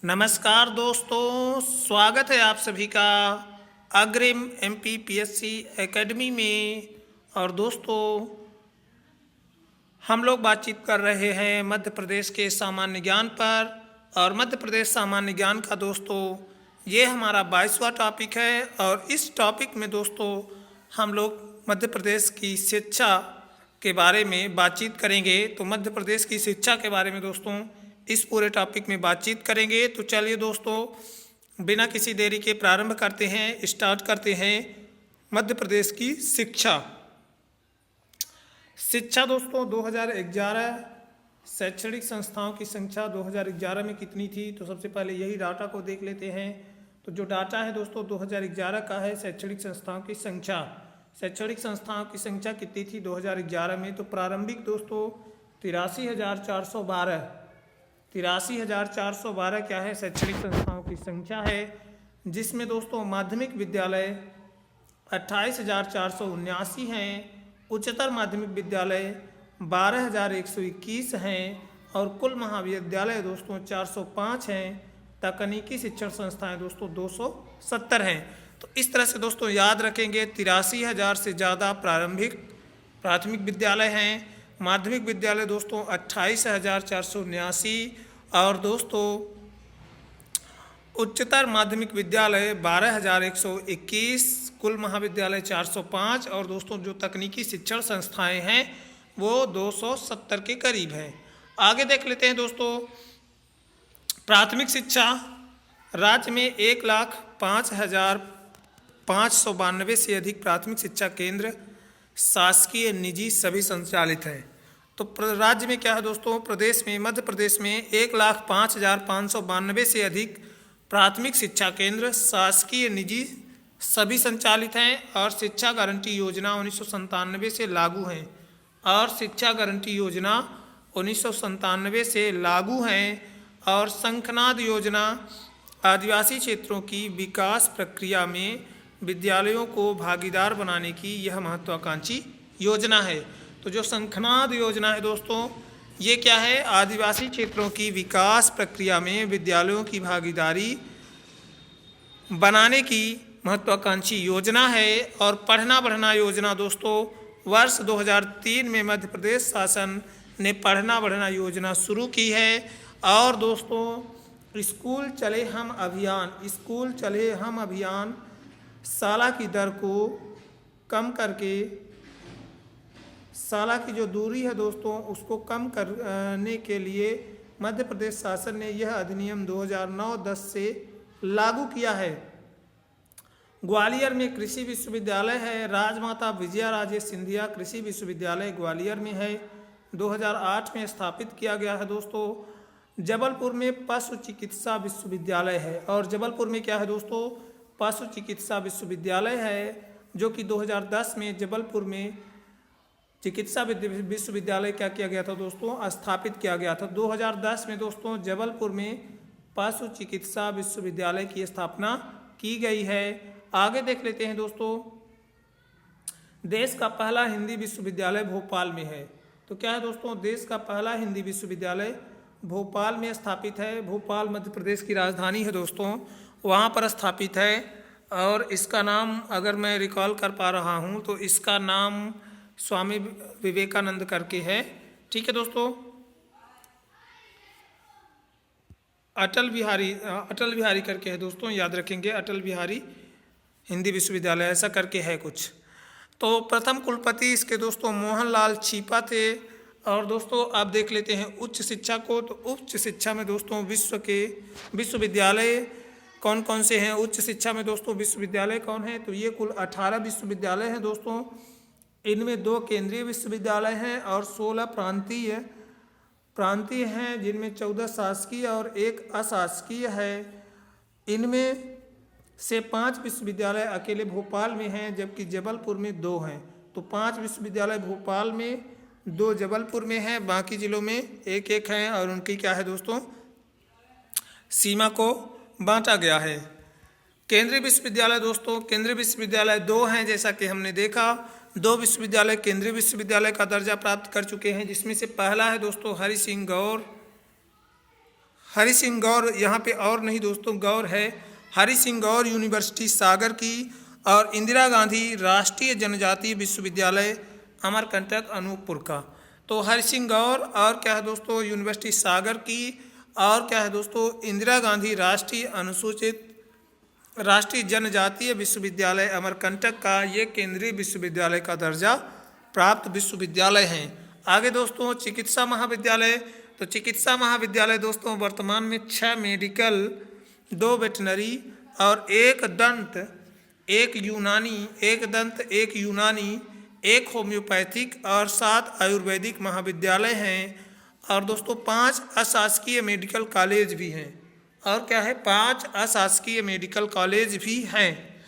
नमस्कार दोस्तों, स्वागत है आप सभी का अग्रिम MPPSC एकेडमी में। और दोस्तों, हम लोग बातचीत कर रहे हैं मध्य प्रदेश के सामान्य ज्ञान पर। और मध्य प्रदेश सामान्य ज्ञान का दोस्तों ये हमारा 22वां टॉपिक है। और इस टॉपिक में दोस्तों हम लोग मध्य प्रदेश की शिक्षा के बारे में बातचीत करेंगे। तो मध्य प्रदेश की शिक्षा के बारे में दोस्तों इस पूरे टॉपिक में बातचीत करेंगे। तो चलिए दोस्तों, बिना किसी देरी के प्रारंभ करते हैं, स्टार्ट करते हैं मध्य प्रदेश की शिक्षा दोस्तों 2011 शैक्षणिक संस्थाओं की संख्या 2011 में कितनी थी। तो सबसे पहले यही डाटा को देख लेते हैं। तो जो डाटा है दोस्तों 2011 का है शैक्षणिक संस्थाओं की संख्या। शैक्षणिक संस्थाओं की संख्या कितनी थी 2011 में। तो प्रारंभिक दोस्तों 83,412 क्या है शैक्षणिक संस्थाओं की संख्या है, जिसमें दोस्तों माध्यमिक विद्यालय 28,479 हैं, उच्चतर माध्यमिक विद्यालय 12,121 हैं और कुल महाविद्यालय दोस्तों 405 हैं। तकनीकी शिक्षण संस्थाएं दोस्तों 270 हैं। तो इस तरह से दोस्तों याद रखेंगे 83,000 से ज़्यादा प्राथमिक विद्यालय हैं। माध्यमिक विद्यालय दोस्तों 28,479 और दोस्तों उच्चतर माध्यमिक विद्यालय 12,121, कुल महाविद्यालय 405 और दोस्तों जो तकनीकी शिक्षण संस्थाएं हैं वो 270 के करीब हैं। आगे देख लेते हैं दोस्तों, प्राथमिक शिक्षा राज्य में 1,05,592 से अधिक प्राथमिक शिक्षा केंद्र शासकीय निजी सभी संचालित हैं। तो राज्य में क्या है दोस्तों, प्रदेश में मध्य प्रदेश में 1,05,592 से अधिक प्राथमिक शिक्षा केंद्र शासकीय निजी सभी संचालित हैं और शिक्षा गारंटी योजना 1997 से लागू हैं। और शंखनाद योजना आदिवासी क्षेत्रों की विकास प्रक्रिया में विद्यालयों को भागीदार बनाने की यह महत्वाकांक्षी योजना है। तो जो शंखनाद योजना है दोस्तों ये क्या है, आदिवासी क्षेत्रों की विकास प्रक्रिया में विद्यालयों की भागीदारी बनाने की महत्वाकांक्षी योजना है। और पढ़ना बढ़ना योजना दोस्तों वर्ष 2003 में मध्य प्रदेश शासन ने पढ़ना बढ़ना योजना शुरू की है। और दोस्तों स्कूल चले हम अभियान शाला की दर को कम करके शाला की जो दूरी है दोस्तों उसको कम करने के लिए मध्य प्रदेश शासन ने यह अधिनियम 2009-10 से लागू किया है। ग्वालियर में कृषि विश्वविद्यालय है। राजमाता विजया राजे सिंधिया कृषि विश्वविद्यालय ग्वालियर में है, 2008 में स्थापित किया गया है दोस्तों। जबलपुर में पशु चिकित्सा विश्वविद्यालय है। और जबलपुर में क्या है दोस्तों, पशु चिकित्सा विश्वविद्यालय है, जो कि 2010 में जबलपुर में चिकित्सा विश्वविद्यालय क्या किया गया था दोस्तों, स्थापित किया गया था। 2010 में दोस्तों जबलपुर में पशु चिकित्सा विश्वविद्यालय की स्थापना की गई है। आगे देख लेते हैं दोस्तों, देश का पहला हिंदी विश्वविद्यालय भोपाल में है। तो क्या है दोस्तों, देश का पहला हिंदी विश्वविद्यालय भोपाल में स्थापित है। भोपाल मध्य प्रदेश की राजधानी है दोस्तों, वहाँ पर स्थापित है। और इसका नाम अगर मैं रिकॉल कर पा रहा हूँ तो इसका नाम स्वामी विवेकानंद करके है। ठीक है दोस्तों, अटल बिहारी करके है दोस्तों, याद रखेंगे अटल बिहारी हिंदी विश्वविद्यालय ऐसा करके है कुछ। तो प्रथम कुलपति इसके दोस्तों मोहनलाल छीपा थे। और दोस्तों आप देख लेते हैं उच्च शिक्षा को। तो उच्च शिक्षा में दोस्तों विश्व के विश्वविद्यालय कौन कौन से हैं। उच्च शिक्षा में दोस्तों विश्वविद्यालय कौन है, तो ये कुल 18 विश्वविद्यालय हैं दोस्तों। इनमें 2 केंद्रीय विश्वविद्यालय हैं और 16 प्रांतीय हैं, जिनमें 14 शासकीय और 1 अशासकीय है। इनमें से 5 विश्वविद्यालय अकेले भोपाल में हैं, जबकि जबलपुर में 2 हैं। तो 5 विश्वविद्यालय भोपाल में, 2 जबलपुर में हैं, बाकी जिलों में 1-1 हैं। और उनकी क्या है दोस्तों, सीमा को बांटा गया है। केंद्रीय विश्वविद्यालय दोस्तों, केंद्रीय विश्वविद्यालय 2 हैं, जैसा कि हमने देखा। 2 विश्वविद्यालय केंद्रीय विश्वविद्यालय का दर्जा प्राप्त कर चुके हैं, जिसमें से पहला है दोस्तों हरि सिंह गौर, यहाँ पे और नहीं दोस्तों गौर है, हरि सिंह गौर यूनिवर्सिटी सागर की, और इंदिरा गांधी राष्ट्रीय जनजातीय विश्वविद्यालय अमरकंटक अनूपपुर का। तो हरि सिंह गौर और क्या है दोस्तों यूनिवर्सिटी सागर की, और क्या है दोस्तों इंदिरा गांधी राष्ट्रीय जनजातीय विश्वविद्यालय अमरकंटक का, ये केंद्रीय विश्वविद्यालय का दर्जा प्राप्त विश्वविद्यालय हैं। आगे दोस्तों चिकित्सा महाविद्यालय, तो चिकित्सा महाविद्यालय दोस्तों वर्तमान में 6 मेडिकल, 2 वेटनरी और 1 दंत, 1 यूनानी, 1 होम्योपैथिक और 7 आयुर्वेदिक महाविद्यालय हैं। और दोस्तों 5 अशासकीय मेडिकल कॉलेज भी हैं, और क्या है 5 अशासकीय मेडिकल कॉलेज भी हैं।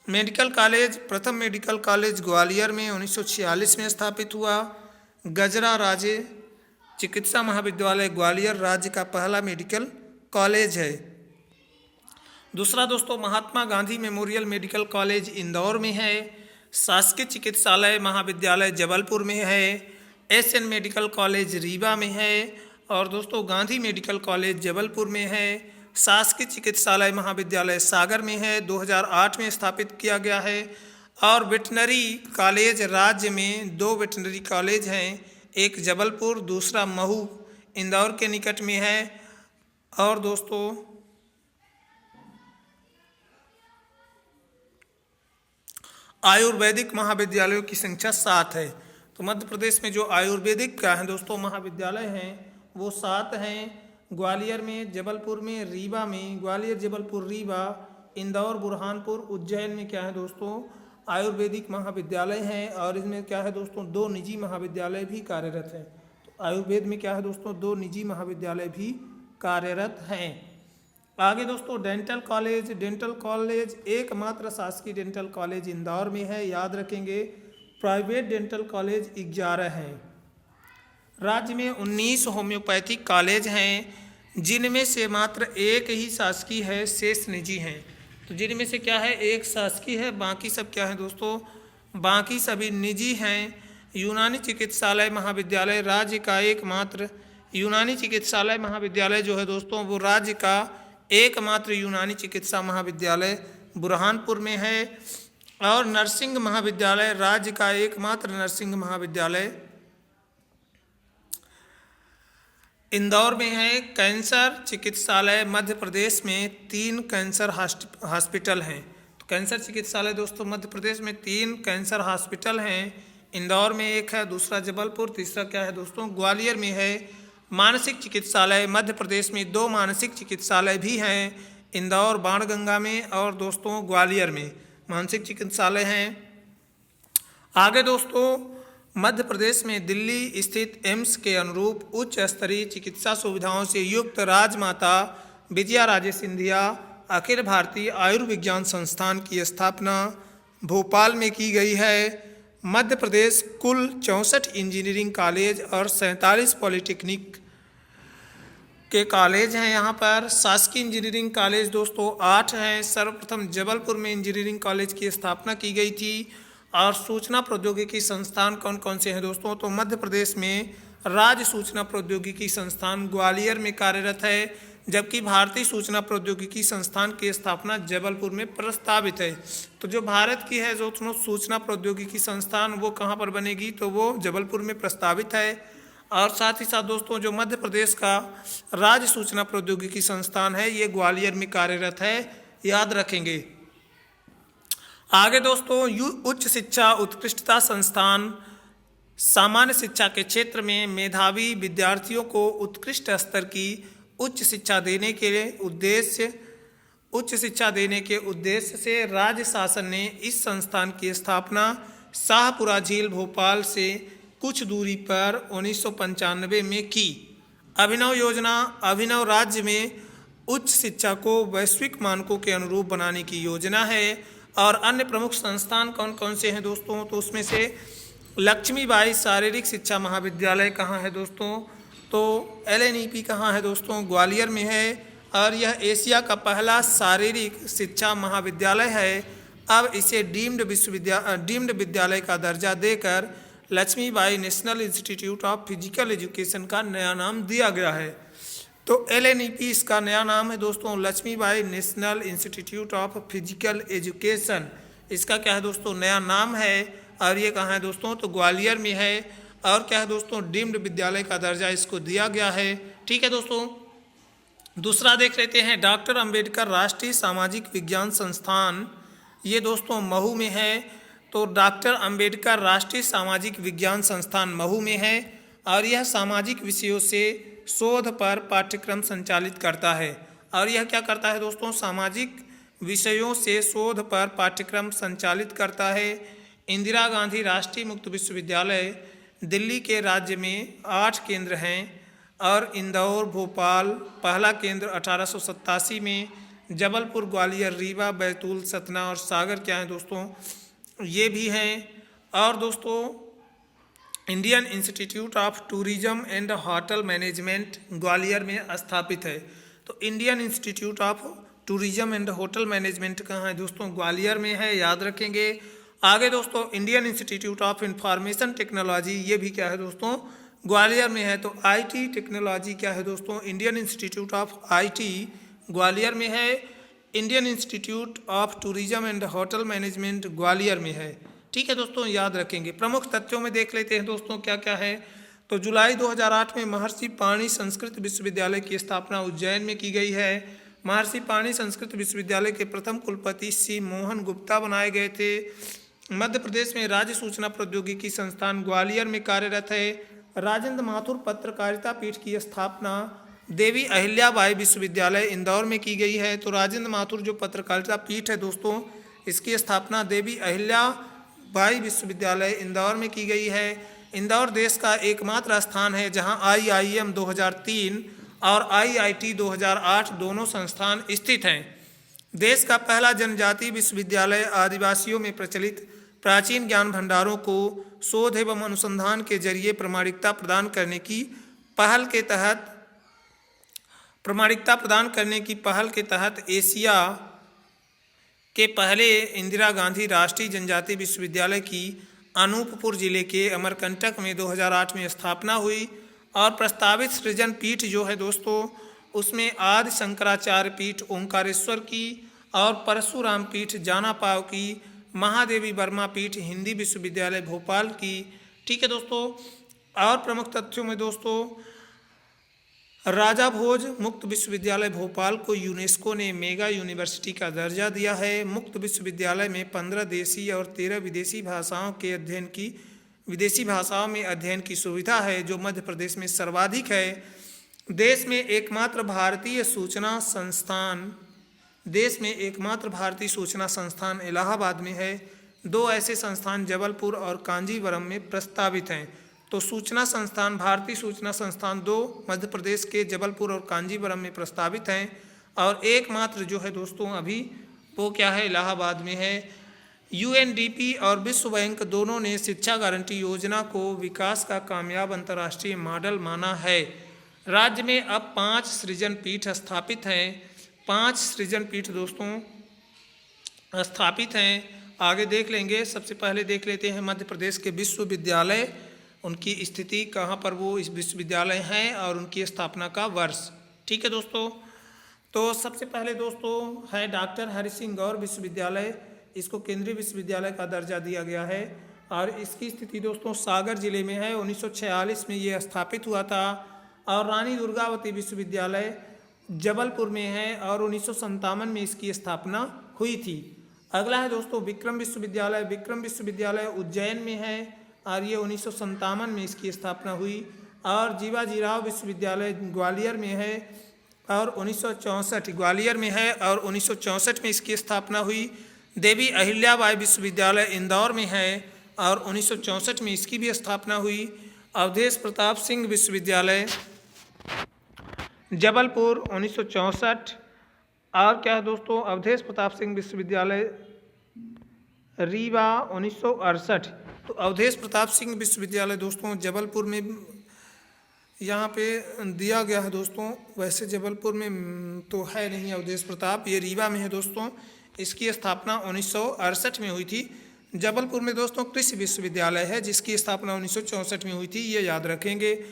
मेडिकल कॉलेज, प्रथम मेडिकल कॉलेज ग्वालियर में 1946 में स्थापित हुआ। गजरा राजे चिकित्सा महाविद्यालय ग्वालियर राज्य का पहला मेडिकल कॉलेज है। दूसरा दोस्तों Mahatma Gandhi memorial medical college Indore में है। शासकीय चिकित्सालय महाविद्यालय जबलपुर में है। एसएन मेडिकल कॉलेज रीवा में है, और दोस्तों गांधी मेडिकल कॉलेज जबलपुर में है। शासकीय चिकित्सालय महाविद्यालय सागर में है, 2008 में स्थापित किया गया है। और वेटनरी कॉलेज राज्य में 2 वेटनरी कॉलेज हैं, एक जबलपुर, दूसरा महू इंदौर के निकट में है। और दोस्तों आयुर्वेदिक महाविद्यालयों की संख्या 7 है। तो मध्य प्रदेश में जो आयुर्वेदिक का है दोस्तों महाविद्यालय हैं वो 7 हैं। ग्वालियर में, जबलपुर में, रीवा में, ग्वालियर जबलपुर रीवा, इंदौर बुरहानपुर, उज्जैन में क्या है दोस्तों आयुर्वेदिक महाविद्यालय हैं। और इसमें क्या है दोस्तों 2 निजी महाविद्यालय भी कार्यरत हैं। तो आयुर्वेद में क्या है दोस्तों 2 निजी महाविद्यालय भी कार्यरत हैं। आगे दोस्तों डेंटल कॉलेज एकमात्र शासकीय डेंटल कॉलेज इंदौर में है, याद रखेंगे। प्राइवेट डेंटल कॉलेज 11 हैं। राज्य में 19 होम्योपैथिक कॉलेज हैं, जिनमें से मात्र 1 ही शासकीय है, शेष निजी हैं। तो जिनमें से क्या है 1 शासकीय है, बाकी सब क्या है दोस्तों, बाकी सभी निजी हैं। यूनानी चिकित्सालय महाविद्यालय राज्य का एकमात्र, यूनानी चिकित्सालय महाविद्यालय जो है दोस्तों वो राज्य का एकमात्र यूनानी चिकित्सा महाविद्यालय बुरहानपुर में है। और नर्सिंग महाविद्यालय राज्य का एकमात्र नर्सिंग महाविद्यालय इंदौर में है। कैंसर चिकित्सालय मध्य प्रदेश में 3 कैंसर हॉस्पिटल हैं। तो कैंसर चिकित्सालय दोस्तों मध्य प्रदेश में 3 कैंसर हॉस्पिटल हैं। इंदौर में 1 है, दूसरा जबलपुर, तीसरा क्या है दोस्तों ग्वालियर में है। मानसिक चिकित्सालय मध्य प्रदेश में 2 मानसिक चिकित्सालय भी हैं, इंदौर बाणगंगा में और दोस्तों ग्वालियर में मानसिक चिकित्सालय हैं। आगे दोस्तों मध्य प्रदेश में दिल्ली स्थित एम्स के अनुरूप उच्च स्तरीय चिकित्सा सुविधाओं से युक्त राजमाता विजया राजे सिंधिया अखिल भारतीय आयुर्विज्ञान संस्थान की स्थापना भोपाल में की गई है। मध्य प्रदेश कुल 64 इंजीनियरिंग कॉलेज और 47 पॉलिटेक्निक के कॉलेज हैं। यहाँ पर शासकीय इंजीनियरिंग कॉलेज दोस्तों 8 हैं। सर्वप्रथम जबलपुर में इंजीनियरिंग कॉलेज की स्थापना की गई थी। और सूचना प्रौद्योगिकी संस्थान कौन कौन से हैं दोस्तों, तो मध्य प्रदेश में राज्य सूचना प्रौद्योगिकी संस्थान ग्वालियर में कार्यरत है, जबकि भारतीय सूचना प्रौद्योगिकी संस्थान की स्थापना जबलपुर में प्रस्तावित है। तो जो भारत की है दोस्तों सूचना प्रौद्योगिकी संस्थान वो कहाँ पर बनेगी, तो वो जबलपुर में प्रस्तावित है। और साथ ही साथ दोस्तों जो मध्य प्रदेश का राज्य सूचना प्रौद्योगिकी संस्थान है ये ग्वालियर में कार्यरत है, याद रखेंगे। आगे दोस्तों उच्च शिक्षा उत्कृष्टता संस्थान सामान्य शिक्षा के क्षेत्र में मेधावी विद्यार्थियों को उत्कृष्ट स्तर की उच्च शिक्षा देने के उद्देश्य से राज्य शासन ने इस संस्थान की स्थापना शाहपुरा झील भोपाल से कुछ दूरी पर 1995 में की। अभिनव योजना अभिनव राज्य में उच्च शिक्षा को वैश्विक मानकों के अनुरूप बनाने की योजना है। और अन्य प्रमुख संस्थान कौन कौन से हैं दोस्तों, तो उसमें से लक्ष्मीबाई शारीरिक शिक्षा महाविद्यालय कहाँ है दोस्तों, तो LNEP कहाँ है दोस्तों, ग्वालियर में है। और यह एशिया का पहला शारीरिक शिक्षा महाविद्यालय है। अब इसे डीम्ड विद्यालय का दर्जा देकर Lakshmibai national institute of physical education का नया नाम दिया गया है। तो LNEP इसका नया नाम है दोस्तों, Lakshmibai national institute of physical education. इसका क्या है दोस्तों, नया नाम है। और ये कहाँ है दोस्तों, तो ग्वालियर में है। और क्या है दोस्तों, डीम्ड विद्यालय का दर्जा इसको दिया गया है। ठीक है दोस्तों, दूसरा देख लेते हैं, डॉक्टर अंबेडकर राष्ट्रीय सामाजिक विज्ञान संस्थान। ये दोस्तों महू में है। तो डॉक्टर अंबेडकर राष्ट्रीय सामाजिक विज्ञान संस्थान महू में है और यह सामाजिक विषयों से शोध पर पाठ्यक्रम संचालित करता है। और यह क्या करता है दोस्तों, सामाजिक विषयों से शोध पर पाठ्यक्रम संचालित करता है। इंदिरा गांधी राष्ट्रीय मुक्त विश्वविद्यालय दिल्ली के राज्य में 8 केंद्र हैं और इंदौर, भोपाल पहला केंद्र 1887 में, जबलपुर, ग्वालियर, रीवा, बैतूल, सतना और सागर क्या है दोस्तों, ये भी हैं। और दोस्तों Indian institute of tourism and hotel management Gwalior में स्थापित है। तो Indian institute of tourism and hotel management कहाँ है दोस्तों, ग्वालियर में है, याद रखेंगे। आगे दोस्तों Indian institute of information technology, ये भी क्या है दोस्तों, ग्वालियर में है। तो IT टेक्नोलॉजी क्या है दोस्तों, Indian institute of IT Gwalior में है। Indian institute of tourism and hotel management Gwalior में है। ठीक है दोस्तों, याद रखेंगे। प्रमुख तथ्यों में देख लेते हैं दोस्तों क्या क्या है। तो जुलाई 2008 में महर्षि पाणि संस्कृत विश्वविद्यालय की स्थापना उज्जैन में की गई है। महर्षि पाणि संस्कृत विश्वविद्यालय के प्रथम कुलपति C मोहन गुप्ता बनाए गए थे। मध्य प्रदेश में राज्य सूचना प्रौद्योगिकी संस्थान ग्वालियर में कार्यरत है। राजेंद्र माथुर पत्रकारिता पीठ की स्थापना देवी अहिल्याबाई विश्वविद्यालय इंदौर में की गई है। तो राजेंद्र माथुर जो पत्रकारिता पीठ है दोस्तों, इसकी स्थापना देवी अहिल्याबाई विश्वविद्यालय इंदौर में की गई है। इंदौर देश का एकमात्र स्थान है जहां IIM 2003 और IIT 2008 दोनों संस्थान स्थित हैं। देश का पहला जनजातीय विश्वविद्यालय आदिवासियों में प्रचलित प्राचीन ज्ञान भंडारों को शोध एवं अनुसंधान के जरिए प्रामाणिकता प्रदान करने की पहल के तहत एशिया के पहले इंदिरा गांधी राष्ट्रीय जनजातीय विश्वविद्यालय की अनूपपुर जिले के अमरकंटक में 2008 में स्थापना हुई। और प्रस्तावित सृजन पीठ जो है दोस्तों, उसमें आदि शंकराचार्य पीठ ओंकारेश्वर की और परशुराम पीठ जानापाव की, महादेवी वर्मा पीठ हिंदी विश्वविद्यालय भोपाल की। ठीक है दोस्तों, और प्रमुख तथ्यों में दोस्तों, राजा भोज मुक्त विश्वविद्यालय भोपाल को यूनेस्को ने मेगा यूनिवर्सिटी का दर्जा दिया है। मुक्त विश्वविद्यालय में 15 देशी और 13 विदेशी भाषाओं में अध्ययन की सुविधा है, जो मध्य प्रदेश में सर्वाधिक है। देश में एकमात्र भारतीय सूचना संस्थान इलाहाबाद में है। 2 ऐसे संस्थान जबलपुर और कांजीवरम में प्रस्तावित हैं। तो सूचना संस्थान, भारतीय सूचना संस्थान 2 मध्य प्रदेश के जबलपुर और कांजीवरम में प्रस्तावित हैं और एकमात्र जो है दोस्तों अभी वो क्या है, इलाहाबाद में है। UNDP और विश्व बैंक दोनों ने शिक्षा गारंटी योजना को विकास का कामयाब अंतर्राष्ट्रीय मॉडल माना है। राज्य में अब 5 सृजन पीठ स्थापित हैं। 5 सृजन पीठ दोस्तों स्थापित हैं। आगे देख लेंगे। सबसे पहले देख लेते हैं मध्य प्रदेश के विश्वविद्यालय, उनकी स्थिति, कहाँ पर वो इस विश्वविद्यालय हैं और उनकी स्थापना का वर्ष। ठीक है दोस्तों, तो सबसे पहले दोस्तों है डॉक्टर हरि सिंह गौर विश्वविद्यालय। इसको केंद्रीय विश्वविद्यालय का दर्जा दिया गया है और इसकी स्थिति दोस्तों सागर जिले में है। 1946 में ये स्थापित हुआ था। और रानी दुर्गावती विश्वविद्यालय जबलपुर में है और 1957 में इसकी स्थापना हुई थी। अगला है दोस्तों विक्रम विश्वविद्यालय। विक्रम विश्वविद्यालय उज्जैन में है और ये 1957 में इसकी स्थापना हुई। और जीवाजीराव विश्वविद्यालय ग्वालियर में है और 1964 में इसकी स्थापना हुई। देवी अहिल्याबाई विश्वविद्यालय इंदौर में है और 1964 में इसकी भी स्थापना हुई। अवधेश प्रताप सिंह विश्वविद्यालय जबलपुर 1964। और क्या है दोस्तों, अवधेश प्रताप सिंह विश्वविद्यालय रीवा 1968। तो अवधेश प्रताप सिंह विश्वविद्यालय दोस्तों जबलपुर में यहाँ पे दिया गया है दोस्तों। वैसे जबलपुर में तो है नहीं अवधेश प्रताप, ये रीवा में है दोस्तों। इसकी स्थापना 1968 में हुई थी। जबलपुर में दोस्तों कृषि विश्वविद्यालय है जिसकी स्थापना 1964 में हुई थी, ये याद रखेंगे।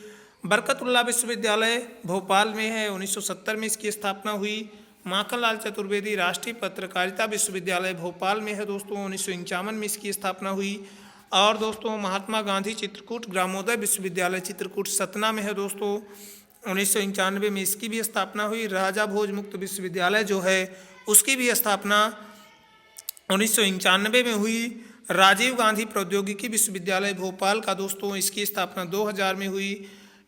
बरकतुल्लाह विश्वविद्यालय भोपाल में है, 1970 में इसकी स्थापना हुई। माखनलाल चतुर्वेदी राष्ट्रीय पत्रकारिता विश्वविद्यालय भोपाल में है दोस्तों, 1951 में इसकी स्थापना हुई। और दोस्तों महात्मा गांधी चित्रकूट ग्रामोदय विश्वविद्यालय चित्रकूट सतना में है दोस्तों, 1991 में इसकी भी स्थापना हुई। राजा भोज मुक्त विश्वविद्यालय जो है उसकी भी स्थापना 1991 में हुई। राजीव गांधी प्रौद्योगिकी विश्वविद्यालय भोपाल का दोस्तों इसकी स्थापना 2000 में हुई।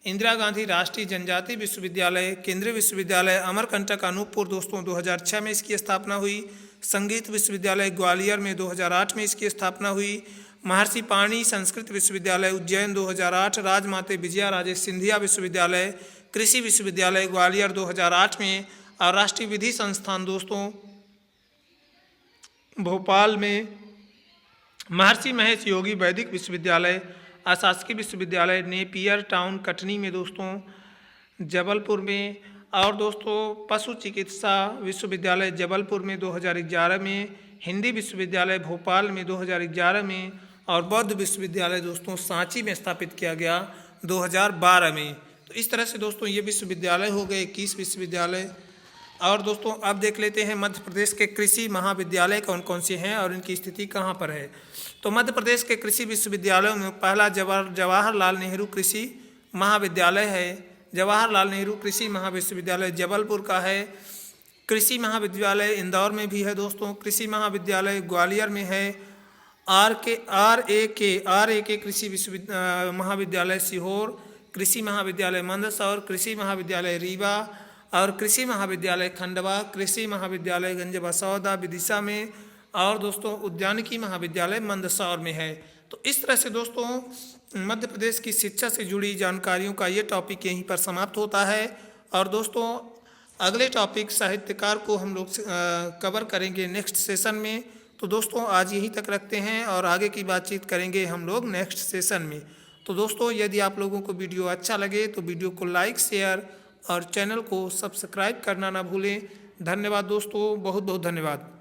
इंदिरा गांधी राष्ट्रीय जनजाति विश्वविद्यालय केंद्रीय विश्वविद्यालय अमरकंटक अनूपपुर दोस्तों 2006 में इसकी स्थापना हुई। संगीत विश्वविद्यालय ग्वालियर में 2008 में इसकी स्थापना हुई। महर्षि पाणि संस्कृत विश्वविद्यालय उज्जैन 2008। राजमाता विजया राजे सिंधिया विश्वविद्यालय कृषि विश्वविद्यालय ग्वालियर 2008 में। और राष्ट्रीय विधि संस्थान दोस्तों भोपाल में महर्षि महेश योगी वैदिक विश्वविद्यालय अशासकीय विश्वविद्यालय नेपियर टाउन कटनी में दोस्तों जबलपुर में। और दोस्तों पशु चिकित्सा विश्वविद्यालय जबलपुर में 2011 में। हिंदी विश्वविद्यालय भोपाल में 2011 में। और बौद्ध विश्वविद्यालय दोस्तों सांची में स्थापित किया गया 2012 में। तो इस तरह से दोस्तों ये विश्वविद्यालय हो गए 21 विश्वविद्यालय। और दोस्तों अब देख लेते हैं मध्य प्रदेश के कृषि महाविद्यालय कौन कौन से हैं और इनकी स्थिति कहाँ पर है। तो मध्य प्रदेश के कृषि विश्वविद्यालयों में पहला जवाहरलाल नेहरू कृषि महाविद्यालय है। जवाहरलाल नेहरू कृषि महाविश्वविद्यालय जबलपुर का है। कृषि महाविद्यालय इंदौर में भी है दोस्तों। कृषि महाविद्यालय ग्वालियर में है। आर ए के कृषि महाविद्यालय सीहोर। कृषि महाविद्यालय मंदसौर। कृषि महाविद्यालय रीवा और कृषि महाविद्यालय खंडवा। कृषि महाविद्यालय गंजबसौदा विदिशा में। और दोस्तों उद्यानिकी महाविद्यालय मंदसौर में है। तो इस तरह से दोस्तों मध्य प्रदेश की शिक्षा से जुड़ी जानकारियों का ये टॉपिक यहीं पर समाप्त होता है। और दोस्तों अगले टॉपिक साहित्यकार को हम लोग कवर करेंगे नेक्स्ट सेशन में। तो दोस्तों आज यहीं तक रखते हैं और आगे की बातचीत करेंगे हम लोग नेक्स्ट सेशन में। तो दोस्तों यदि आप लोगों को वीडियो अच्छा लगे तो वीडियो को लाइक शेयर और चैनल को सब्सक्राइब करना ना भूलें। धन्यवाद दोस्तों, बहुत बहुत धन्यवाद।